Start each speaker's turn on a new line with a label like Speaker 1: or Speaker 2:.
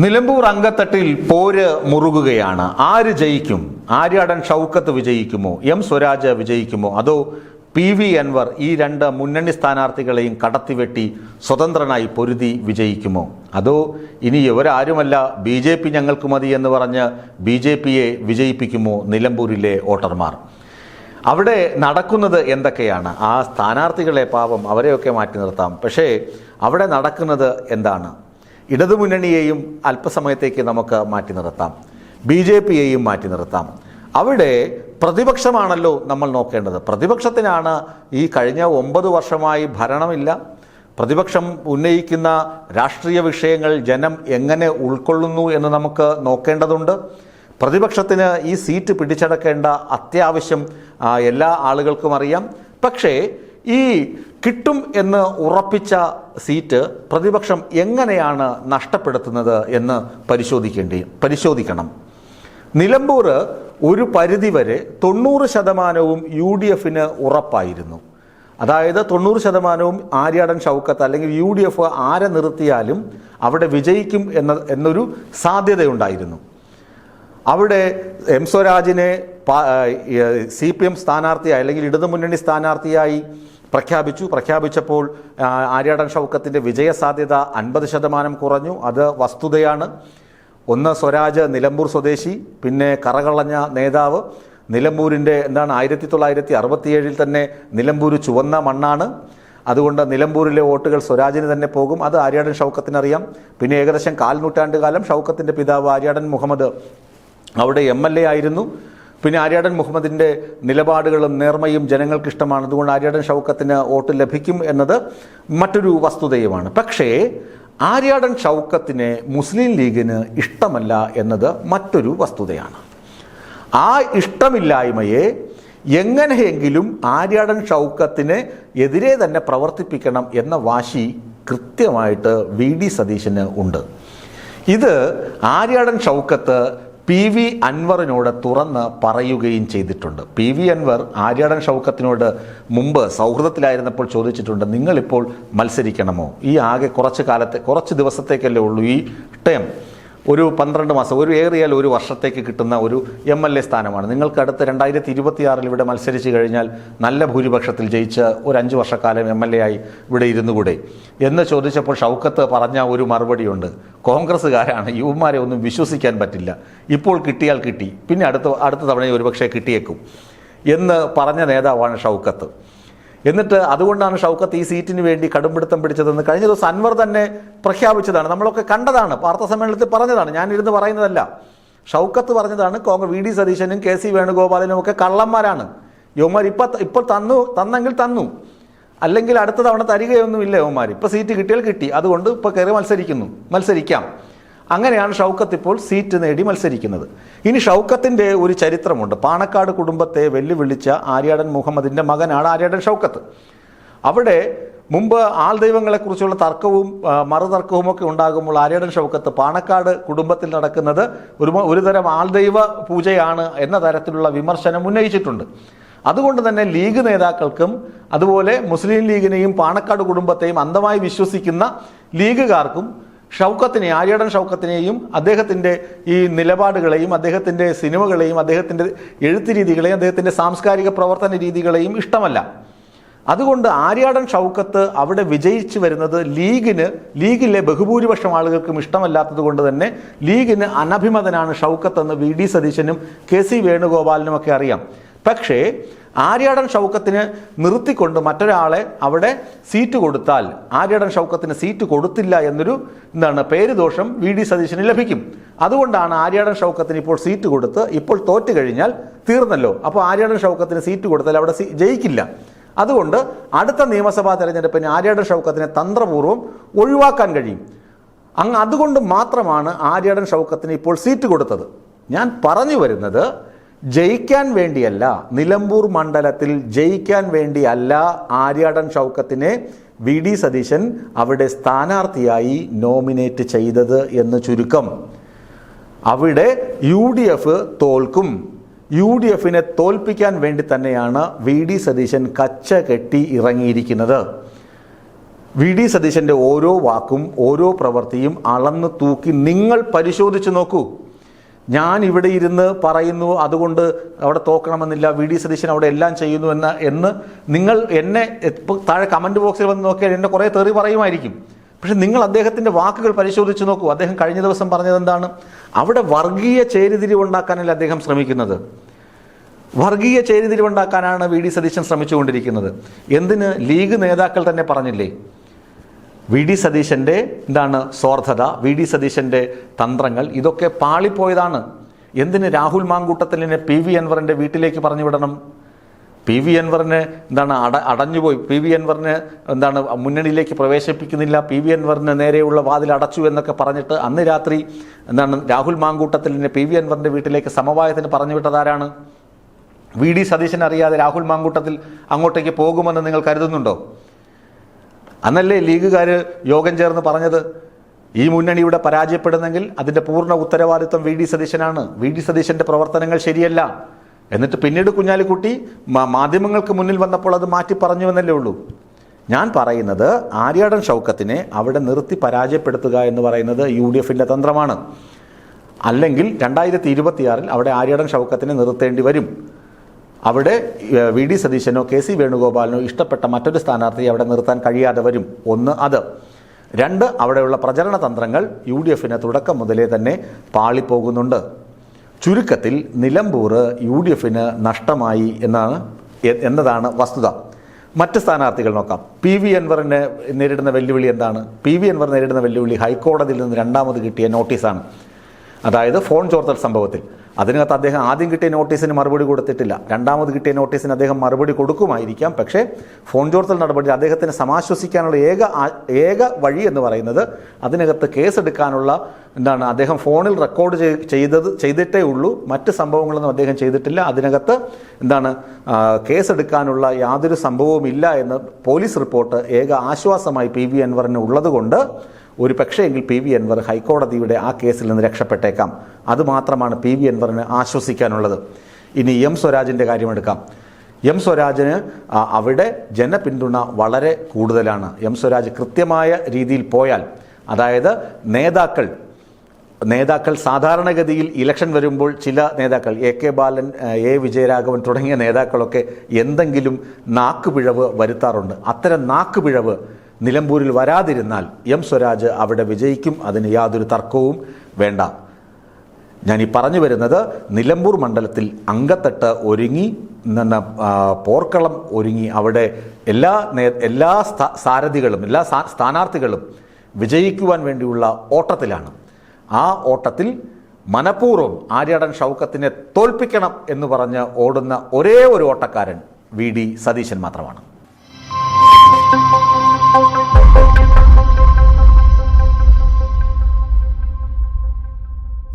Speaker 1: നിലമ്പൂർ അങ്കത്തട്ടിൽ പോര് മുറുകുകയാണ്. ആര് ജയിക്കും? ആര്യാടൻ ഷൗക്കത്ത് വിജയിക്കുമോ? എം സ്വരാജ് വിജയിക്കുമോ? അതോ PV അൻവർ ഈ രണ്ട് മുന്നണി സ്ഥാനാർത്ഥികളെയും കടത്തിവെട്ടി സ്വതന്ത്രനായി പൊരുതി വിജയിക്കുമോ? അതോ ഇനി ഇവരാരുമല്ല BJP ഞങ്ങൾക്ക് മതി എന്ന് പറഞ്ഞ് BJPയെ വിജയിപ്പിക്കുമോ നിലമ്പൂരിലെ വോട്ടർമാർ? അവിടെ നടക്കുന്നത് എന്തൊക്കെയാണ്? ആ സ്ഥാനാർത്ഥികളെ പാവം അവരെയൊക്കെ മാറ്റി നിർത്താം. പക്ഷേ അവിടെ നടക്കുന്നത് എന്താണ്? ഇടതുമുന്നണിയെയും അല്പസമയത്തേക്ക് നമുക്ക് മാറ്റി നിർത്താം, BJPയെയും മാറ്റി നിർത്താം. അവിടെ പ്രതിപക്ഷമാണല്ലോ നമ്മൾ നോക്കേണ്ടത്. പ്രതിപക്ഷത്തിനാണ് ഈ കഴിഞ്ഞ 9 വർഷമായി ഭരണമില്ല. പ്രതിപക്ഷം ഉന്നയിക്കുന്ന രാഷ്ട്രീയ വിഷയങ്ങൾ ജനം എങ്ങനെ ഉൾക്കൊള്ളുന്നു എന്ന് നമുക്ക് നോക്കേണ്ടതുണ്ട്. പ്രതിപക്ഷത്തിന് ഈ സീറ്റ് പിടിച്ചടക്കേണ്ട അത്യാവശ്യം എല്ലാ ആളുകൾക്കും അറിയാം. പക്ഷേ ഈ കിട്ടും എന്ന് ഉറപ്പിച്ച സീറ്റ് പ്രതിപക്ഷം എങ്ങനെയാണ് നഷ്ടപ്പെടുത്തുന്നത് എന്ന് പരിശോധിക്കണം. നിലമ്പൂർ ഒരു പരിധിവരെ 90% UDFന് ഉറപ്പായിരുന്നു. അതായത് 90% ആര്യാടൻ ഷൗക്കത്ത് അല്ലെങ്കിൽ UDF ആരെ നിർത്തിയാലും അവിടെ വിജയിക്കും എന്നൊരു സാധ്യതയുണ്ടായിരുന്നു. അവിടെ എം സ്വരാജിനെ CPM സ്ഥാനാർത്ഥിയായി അല്ലെങ്കിൽ ഇടതുമുന്നണി സ്ഥാനാർത്ഥിയായി പ്രഖ്യാപിച്ചപ്പോൾ ആര്യാടൻ ഷൗക്കത്തിൻ്റെ വിജയസാധ്യത 50% കുറഞ്ഞു. അത് വസ്തുതയാണ്. ഒന്ന് സ്വരാജ് നിലമ്പൂർ സ്വദേശി, പിന്നെ കറകളഞ്ഞ നേതാവ്. നിലമ്പൂരിൻ്റെ 1967 തന്നെ നിലമ്പൂർ ചുവന്ന മണ്ണാണ്. അതുകൊണ്ട് നിലമ്പൂരിലെ വോട്ടുകൾ സ്വരാജിന് തന്നെ പോകും. അത് ആര്യാടൻ ഷൗക്കത്തിനറിയാം. പിന്നെ ഏകദേശം 4 നൂറ്റാണ്ട് കാലം ഷൗക്കത്തിൻ്റെ പിതാവ് ആര്യാടൻ മുഹമ്മദ് അവിടെ MLA ആയിരുന്നു. പിന്നെ ആര്യാടൻ മുഹമ്മദിൻ്റെ നിലപാടുകളും നേർമയും ജനങ്ങൾക്ക് ഇഷ്ടമാണ്. അതുകൊണ്ട് ആര്യാടൻ ഷൗക്കത്തിന് വോട്ട് ലഭിക്കും എന്നത് മറ്റൊരു വസ്തുതയുമാണ്. പക്ഷേ ആര്യാടൻ ഷൗക്കത്തിനെ മുസ്ലിം ലീഗിന് ഇഷ്ടമല്ല എന്നത് മറ്റൊരു വസ്തുതയാണ്. ആ ഇഷ്ടമില്ലായ്മയെ എങ്ങനെയെങ്കിലും ആര്യാടൻ ഷൗക്കത്തിന് എതിരെ തന്നെ പ്രവർത്തിപ്പിക്കണം എന്ന വാശി കൃത്യമായിട്ട് VD സതീശന് ഉണ്ട്. ഇത് ആര്യാടൻ ഷൗക്കത്ത് PV അൻവറിനോട് തുറന്ന് പറയുകയും ചെയ്തിട്ടുണ്ട്. PV അൻവർ ആര്യാടൻ ഷൗക്കത്തിനോട് മുമ്പ് സൗഹൃദത്തിലായിരുന്നപ്പോൾ ചോദിച്ചിട്ടുണ്ട്, നിങ്ങളിപ്പോൾ മത്സരിക്കണമോ? ഈ ആകെ കുറച്ച് ദിവസത്തേക്കല്ലേ ഉള്ളൂ ഈ ടേം, ഒരു 12 മാസം, ഒരു ഏറിയാൽ 1 വർഷത്തേക്ക് കിട്ടുന്ന ഒരു MLA സ്ഥാനമാണ്. നിങ്ങൾക്ക് അടുത്ത 2026 ഇവിടെ മത്സരിച്ച് കഴിഞ്ഞാൽ നല്ല ഭൂരിപക്ഷത്തിൽ ജയിച്ച് ഒരു 5 വർഷക്കാലം MLA ആയി ഇവിടെ ഇരുന്നു കൂടെ എന്ന് ചോദിച്ചപ്പോൾ ഷൗക്കത്ത് പറഞ്ഞ ഒരു മറുപടിയുണ്ട്, കോൺഗ്രസ്സുകാരാണ്, യുവമാരെ ഒന്നും വിശ്വസിക്കാൻ പറ്റില്ല, ഇപ്പോൾ കിട്ടിയാൽ കിട്ടി, പിന്നെ അടുത്ത തവണ ഒരുപക്ഷെ കിട്ടിയേക്കും എന്ന് പറഞ്ഞ നേതാവാണ് ഷൗക്കത്ത്. എന്നിട്ട് അതുകൊണ്ടാണ് ഷൗക്കത്ത് ഈ സീറ്റിന് വേണ്ടി കടുംപിടുത്തം പിടിച്ചതെന്ന് കഴിഞ്ഞ ദിവസം അൻവർ തന്നെ പ്രഖ്യാപിച്ചതാണ്. നമ്മളൊക്കെ കണ്ടതാണ്, വാർത്താ സമ്മേളനത്തിൽ പറഞ്ഞതാണ്, ഞാനിരുന്ന് പറയുന്നതല്ല. ഷൗക്കത്ത് പറഞ്ഞതാണ്, VD സതീശനും KC വേണുഗോപാലിനും ഒക്കെ കള്ളന്മാരാണ്. യുവമാർ ഇപ്പോൾ തന്നെങ്കിൽ തന്നു, അല്ലെങ്കിൽ അടുത്ത തവണ തരികയൊന്നുമില്ല യുവമാർ. ഇപ്പോൾ സീറ്റ് കിട്ടിയാൽ കിട്ടി, അതുകൊണ്ട് ഇപ്പോൾ കയറി മത്സരിക്കാം. അങ്ങനെയാണ് ഷൗക്കത്ത് ഇപ്പോൾ സീറ്റ് നേടി മത്സരിക്കുന്നത്. ഇനി ഷൗക്കത്തിൻ്റെ ഒരു ചരിത്രമുണ്ട്. പാണക്കാട് കുടുംബത്തെ വെല്ലുവിളിച്ച ആര്യാടൻ മുഹമ്മദിൻ്റെ മകനാണ് ആര്യാടൻ ഷൗക്കത്ത്. അവിടെ മുമ്പ് ആൾദൈവങ്ങളെക്കുറിച്ചുള്ള തർക്കവും മറുതർക്കവും ഒക്കെ ഉണ്ടാകുമ്പോൾ ആര്യാടൻ ഷൗക്കത്ത് പാണക്കാട് കുടുംബത്തിൽ നടക്കുന്നത് ഒരുതരം ആൾദൈവ പൂജയാണ് എന്ന തരത്തിലുള്ള വിമർശനം ഉന്നയിച്ചിട്ടുണ്ട്. അതുകൊണ്ട് തന്നെ ലീഗ് നേതാക്കൾക്കും അതുപോലെ മുസ്ലിം ലീഗിനെയും പാണക്കാട് കുടുംബത്തെയും അന്ധമായി വിശ്വസിക്കുന്ന ലീഗുകാർക്കും ആര്യാടൻ ഷൗക്കത്തിനെയും അദ്ദേഹത്തിൻ്റെ ഈ നിലപാടുകളെയും അദ്ദേഹത്തിൻ്റെ സിനിമകളെയും അദ്ദേഹത്തിൻ്റെ എഴുത്ത് രീതികളെയും അദ്ദേഹത്തിൻ്റെ സാംസ്കാരിക പ്രവർത്തന രീതികളെയും ഇഷ്ടമല്ല. അതുകൊണ്ട് ആര്യാടൻ ഷൗക്കത്ത് അവിടെ വിജയിച്ചു വരുന്നത് ലീഗിലെ ബഹുഭൂരിപക്ഷം ആളുകൾക്കും ഇഷ്ടമല്ലാത്തത് കൊണ്ട് തന്നെ ലീഗിന് അനഭിമതനാണ് ഷൗക്കത്ത് എന്ന് VD സതീശനും KC വേണുഗോപാലിനും ഒക്കെ അറിയാം. പക്ഷേ ആര്യാടൻ ഷൗക്കത്തിന് നിർത്തിക്കൊണ്ട് മറ്റൊരാളെ അവിടെ സീറ്റ് കൊടുത്താൽ ആര്യാടൻ ഷൗക്കത്തിന് സീറ്റ് കൊടുത്തില്ല എന്നൊരു പേരുദോഷം VD സതീശന് ലഭിക്കും. അതുകൊണ്ടാണ് ആര്യാടൻ ഷൗക്കത്തിന് ഇപ്പോൾ സീറ്റ് കൊടുത്ത് ഇപ്പോൾ തോറ്റു കഴിഞ്ഞാൽ തീർന്നല്ലോ, അപ്പോൾ ആര്യാടൻ ഷൗക്കത്തിന് സീറ്റ് കൊടുത്താൽ അവിടെ ജയിക്കില്ല. അതുകൊണ്ട് അടുത്ത നിയമസഭാ തെരഞ്ഞെടുപ്പിന് ആര്യാടൻ ഷൗക്കത്തിനെ തന്ത്രപൂർവ്വം ഒഴിവാക്കാൻ കഴിയും. അതുകൊണ്ട് മാത്രമാണ് ആര്യാടൻ ഷൗക്കത്തിന് ഇപ്പോൾ സീറ്റ് കൊടുത്തത്. ഞാൻ പറഞ്ഞു വരുന്നത്, ജയിക്കാൻ വേണ്ടിയല്ല, നിലമ്പൂർ മണ്ഡലത്തിൽ ജയിക്കാൻ വേണ്ടിയല്ല ആര്യാടൻ ഷൗക്കത്തിനെ VD സതീശൻ അവിടെ സ്ഥാനാർത്ഥിയായി നോമിനേറ്റ് ചെയ്തത് എന്ന് ചുരുക്കം. അവിടെ UDF തോൽക്കും. UDFനെ തോൽപ്പിക്കാൻ വേണ്ടി തന്നെയാണ് VD സതീശൻ കച്ച കെട്ടി ഇറങ്ങിയിരിക്കുന്നത്. വി ഡി സതീശൻ്റെ ഓരോ വാക്കും ഓരോ പ്രവൃത്തിയും അളന്ന് തൂക്കി നിങ്ങൾ പരിശോധിച്ച് നോക്കൂ. ഞാൻ ഇവിടെ ഇരുന്ന് പറയുന്നു അതുകൊണ്ട് അവിടെ തോക്കണമെന്നില്ല, വി ഡി സതീശൻ അവിടെ എല്ലാം ചെയ്യുന്നു എന്ന് നിങ്ങൾ എന്നെ താഴെ കമൻറ്റ് ബോക്സിൽ വന്ന് നോക്കിയാൽ എന്നെ കുറേ തെറി പറയുമായിരിക്കും. പക്ഷെ നിങ്ങൾ അദ്ദേഹത്തിൻ്റെ വാക്കുകൾ പരിശോധിച്ച് നോക്കൂ. അദ്ദേഹം കഴിഞ്ഞ ദിവസം പറഞ്ഞത് എന്താണ്? അവിടെ വർഗീയ ചേരിതിരിവുണ്ടാക്കാനല്ല അദ്ദേഹം ശ്രമിക്കുന്നത്. വർഗീയ ചേരിതിരിവുണ്ടാക്കാനാണ് വി ഡി സതീശൻ ശ്രമിച്ചുകൊണ്ടിരിക്കുന്നത്. എന്തിന്? ലീഗ് നേതാക്കൾ തന്നെ പറഞ്ഞില്ലേ, വി ഡി സതീശൻ്റെ സ്വാർത്ഥത, വി ഡി സതീശൻ്റെ തന്ത്രങ്ങൾ ഇതൊക്കെ പാളിപ്പോയതാണ്. എന്തിന് രാഹുൽ മാങ്കൂട്ടത്തിലിനെ പി വി അൻവറിൻ്റെ വീട്ടിലേക്ക് പറഞ്ഞു വിടണം? പി വി അൻവറിനെ അടഞ്ഞുപോയി, പി വി അൻവറിനെ മുന്നണിയിലേക്ക് പ്രവേശിപ്പിക്കുന്നില്ല, പി വി അൻവറിന് നേരെയുള്ള വാതിൽ അടച്ചു എന്നൊക്കെ പറഞ്ഞിട്ട് അന്ന് രാത്രി രാഹുൽ മാങ്കൂട്ടത്തിലിനെ പി വി അൻവറിൻ്റെ വീട്ടിലേക്ക് സമവായത്തിന് പറഞ്ഞു വിട്ടതാരാണ്? വി ഡി സതീശൻ അറിയാതെ രാഹുൽ മാങ്കൂട്ടത്തിൽ അങ്ങോട്ടേക്ക് പോകുമെന്ന് നിങ്ങൾ കരുതുന്നുണ്ടോ? അന്നല്ലേ ലീഗുകാർ യോഗം ചേർന്ന് പറഞ്ഞത് ഈ മുന്നണി ഇവിടെ പരാജയപ്പെടുന്നെങ്കിൽ അതിൻ്റെ പൂർണ്ണ ഉത്തരവാദിത്വം വി ഡി സതീശനാണ്, വി ഡി സതീശൻ്റെ പ്രവർത്തനങ്ങൾ ശരിയല്ല. എന്നിട്ട് പിന്നീട് കുഞ്ഞാലിക്കുട്ടി മാധ്യമങ്ങൾക്ക് മുന്നിൽ വന്നപ്പോൾ അത് മാറ്റി പറഞ്ഞു എന്നല്ലേ ഉള്ളൂ. ഞാൻ പറയുന്നത് ആര്യാടൻ ഷൗക്കത്തിനെ അവിടെ നിർത്തി പരാജയപ്പെടുത്തുക എന്ന് പറയുന്നത് UDFൻ്റെ തന്ത്രമാണ്. അല്ലെങ്കിൽ 2026 അവിടെ ആര്യാടൻ ഷൗക്കത്തിനെ നിർത്തേണ്ടി വരും. അവിടെ വി ഡി സതീശനോ കെ സി വേണുഗോപാലിനോ ഇഷ്ടപ്പെട്ട മറ്റൊരു സ്ഥാനാർത്ഥിയെ അവിടെ നിർത്താൻ കഴിയാതെ വരും. ഒന്ന് അത്. രണ്ട്, അവിടെയുള്ള പ്രചരണ തന്ത്രങ്ങൾ UDFന് തുടക്കം മുതലേ തന്നെ പാളിപ്പോകുന്നുണ്ട്. ചുരുക്കത്തിൽ നിലമ്പൂർ UDFന് നഷ്ടമായി എന്നതാണ് വസ്തുത. മറ്റ് സ്ഥാനാർത്ഥികൾ നോക്കാം. പി വി അൻവറിന് നേരിടുന്ന വെല്ലുവിളി എന്താണ്? പി വി അൻവർ നേരിടുന്ന വെല്ലുവിളി ഹൈക്കോടതിയിൽ നിന്ന് രണ്ടാമത് കിട്ടിയ നോട്ടീസാണ്. അതായത് ഫോൺ ചോർത്തൽ സംഭവത്തിൽ. അതിനകത്ത് അദ്ദേഹം ആദ്യം കിട്ടിയ നോട്ടീസിന് മറുപടി കൊടുത്തിട്ടില്ല. രണ്ടാമത് കിട്ടിയ നോട്ടീസിന് അദ്ദേഹം മറുപടി കൊടുക്കുമായിരിക്കാം. പക്ഷേ ഫോൺ ചോർത്തൽ നടപടി അദ്ദേഹത്തിന് സമാശ്വസിക്കാനുള്ള ഏക വഴി എന്ന് പറയുന്നത് അതിനകത്ത് കേസെടുക്കാനുള്ള അദ്ദേഹം ഫോണിൽ റെക്കോർഡ് ചെയ്തിട്ടേ ഉള്ളൂ. മറ്റ് സംഭവങ്ങളൊന്നും അദ്ദേഹം ചെയ്തിട്ടില്ല. അതിനകത്ത് കേസെടുക്കാനുള്ള യാതൊരു സംഭവവും ഇല്ല എന്ന് പോലീസ് റിപ്പോർട്ട് ഏക ആശ്വാസമായി പി വി അൻവറിന് ഉള്ളതുകൊണ്ട് ഒരു പക്ഷേയെങ്കിൽ പി വി അൻവർ ഹൈക്കോടതിയുടെ ആ കേസിൽ നിന്ന് രക്ഷപ്പെട്ടേക്കാം. അതുമാത്രമാണ് പി വി അൻവറിന് ആശ്വസിക്കാനുള്ളത്. ഇനി എം സ്വരാജിൻ്റെ കാര്യമെടുക്കാം. എം സ്വരാജിന് അവിടെ ജനപിന്തുണ വളരെ കൂടുതലാണ്. എം സ്വരാജ് കൃത്യമായ രീതിയിൽ പോയാൽ, അതായത് നേതാക്കൾ സാധാരണഗതിയിൽ ഇലക്ഷൻ വരുമ്പോൾ ചില നേതാക്കൾ AK ബാലൻ, A വിജയരാഘവൻ തുടങ്ങിയ നേതാക്കളൊക്കെ എന്തെങ്കിലും നാക്കുപിഴവ് വരുത്താറുണ്ട്. അത്തരം നാക്കുപിഴവ് നിലമ്പൂരിൽ വരാതിരുന്നാൽ എം സ്വരാജ് അവിടെ വിജയിക്കും. അതിന് യാതൊരു തർക്കവും വേണ്ട. ഞാൻ ഈ പറഞ്ഞു വരുന്നത് നിലമ്പൂർ മണ്ഡലത്തിൽ അങ്കത്തട്ട് ഒരുങ്ങി, പോർക്കളം ഒരുങ്ങി, അവിടെ എല്ലാ സാരഥികളും എല്ലാ സ്ഥാനാർത്ഥികളും വിജയിക്കുവാൻ വേണ്ടിയുള്ള ഓട്ടത്തിലാണ്. ആ ഓട്ടത്തിൽ മനഃപൂർവ്വം ആര്യാടൻ ഷൗക്കത്തിനെ തോൽപ്പിക്കണം എന്ന് പറഞ്ഞ് ഓടുന്ന ഒരേ ഒരു ഓട്ടക്കാരൻ വി ഡി സതീശൻ മാത്രമാണ്.